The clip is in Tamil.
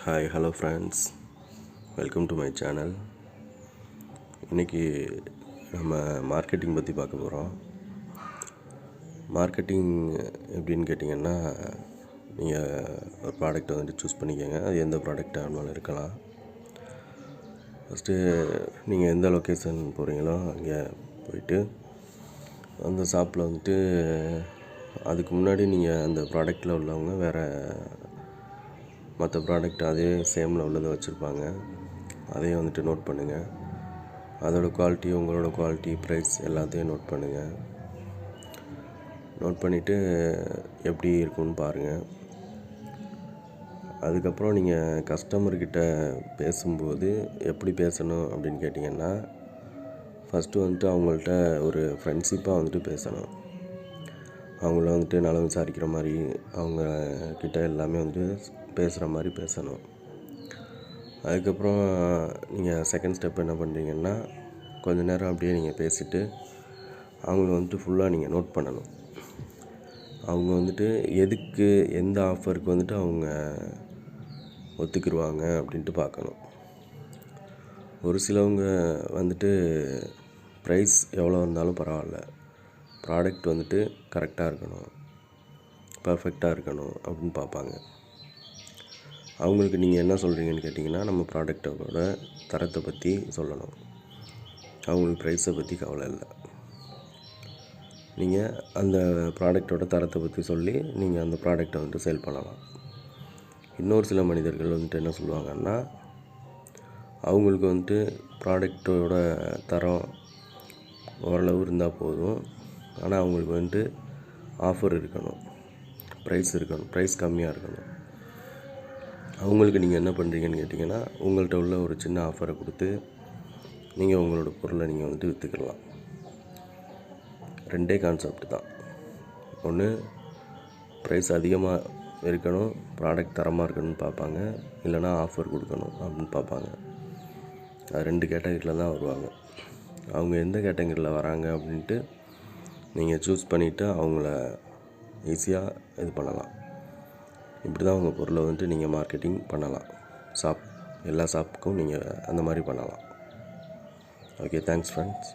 Hi hello friends, welcome to my channel. இன்றைக்கி நம்ம மார்க்கெட்டிங் பற்றி பார்க்க போகிறோம். மார்க்கெட்டிங் எப்படின்னு கேட்டிங்கன்னா, நீங்கள் ஒரு ப்ராடக்ட்டை வந்துட்டு சூஸ் பண்ணிக்கோங்க. அது எந்த ப்ராடக்டாக இருந்தாலும் இருக்கலாம். ஃபஸ்ட்டு நீங்கள் எந்த லொக்கேஷன் போகிறீங்களோ அங்கே போயிட்டு அந்த ஷாப்பில் வந்துட்டு அதுக்கு முன்னாடி நீங்கள் அந்த ப்ராடக்டில் உள்ளவங்க வேறு மற்ற ப்ராடக்ட் அதே சேமில் உள்ளதை வச்சுருப்பாங்க. அதையும் வந்துட்டு நோட் பண்ணுங்கள். அதோடய குவாலிட்டி, உங்களோட குவாலிட்டி, ப்ரைஸ் எல்லாத்தையும் நோட் பண்ணுங்கள். நோட் பண்ணிவிட்டு எப்படி இருக்குன்னு பாருங்கள். அதுக்கப்புறம் நீங்கள் கஸ்டமர்கிட்ட பேசும்போது எப்படி பேசணும் அப்படின்னு கேட்டிங்கன்னா, ஃபஸ்ட்டு வந்துட்டு அவங்கள்ட்ட ஒரு ஃப்ரெண்ட்ஷிப்பாக வந்துட்டு பேசணும். அவங்கள வந்துட்டு நலம் விசாரிக்கிற மாதிரி, அவங்க கிட்ட எல்லாமே வந்துட்டு பேசுகிற மாதிரி பேசணும். அதுக்கப்புறம் நீங்கள் செகண்ட் ஸ்டெப் என்ன பண்ணுறீங்கன்னா, கொஞ்சம் நேரம் அப்படியே நீங்கள் பேசிவிட்டு அவங்கள வந்துட்டு ஃபுல்லாக நீங்கள் நோட் பண்ணணும். அவங்க வந்துட்டு எதுக்கு, எந்த ஆஃபருக்கு வந்துட்டு அவங்க ஒத்துக்கிடுவாங்க அப்படின்ட்டு பார்க்கணும். ஒரு சிலவங்க வந்துட்டு ப்ரைஸ் எவ்வளோ இருந்தாலும் பரவாயில்ல, ப்ராடக்ட் வந்துட்டு கரெக்டாக இருக்கணும், பர்ஃபெக்டாக இருக்கணும் அப்படின்னு பார்ப்பாங்க. அவங்களுக்கு நீங்கள் என்ன சொல்கிறீங்கன்னு கேட்டிங்கன்னா, நம்ம ப்ராடக்டோட தரத்தை பற்றி சொல்லணும். அவங்களுக்கு ப்ரைஸை பற்றி கவலை இல்லை. நீங்கள் அந்த ப்ராடக்டோட தரத்தை பற்றி சொல்லி நீங்கள் அந்த ப்ராடக்டை வந்துட்டு சேல் பண்ணலாம். இன்னொரு சில மனிதர்கள் வந்துட்டு என்ன சொல்லுவாங்கன்னா, அவங்களுக்கு வந்துட்டு ப்ராடக்டோட தரம் ஓரளவு இருந்தால் போதும், ஆனால் அவங்களுக்கு வந்துட்டு ஆஃபர் இருக்கணும், ப்ரைஸ் இருக்கணும், ப்ரைஸ் கம்மியாக இருக்கணும். அவங்களுக்கு நீங்கள் என்ன பண்ணுறீங்கன்னு கேட்டிங்கன்னா, உங்கள்கிட்ட உள்ள ஒரு சின்ன ஆஃபரை கொடுத்து நீங்கள் உங்களோட பொருளை நீங்கள் வந்துட்டு விற்றுக்கலாம். ரெண்டே கான்செப்ட் தான். ஒன்று, ப்ரைஸ் அதிகமாக இருக்கணும், ப்ராடக்ட் தரமாக இருக்கணும்னு பார்ப்பாங்க. இல்லைனா ஆஃபர் கொடுக்கணும் அப்படின்னு பார்ப்பாங்க. அது ரெண்டு கேட்டகரியில் தான் வருவாங்க. அவங்க எந்த கேட்டகரியில் வராங்க அப்படின்ட்டு நீங்கள் சூஸ் பண்ணிவிட்டு அவங்கள ஈஸியாக இது பண்ணலாம். இப்படி தான் உங்கள் பொருளை வந்துட்டு நீங்கள் மார்க்கெட்டிங் பண்ணலாம். எல்லா ஷாப்புக்கும் நீங்கள் அந்த மாதிரி பண்ணலாம். Okay, thanks friends.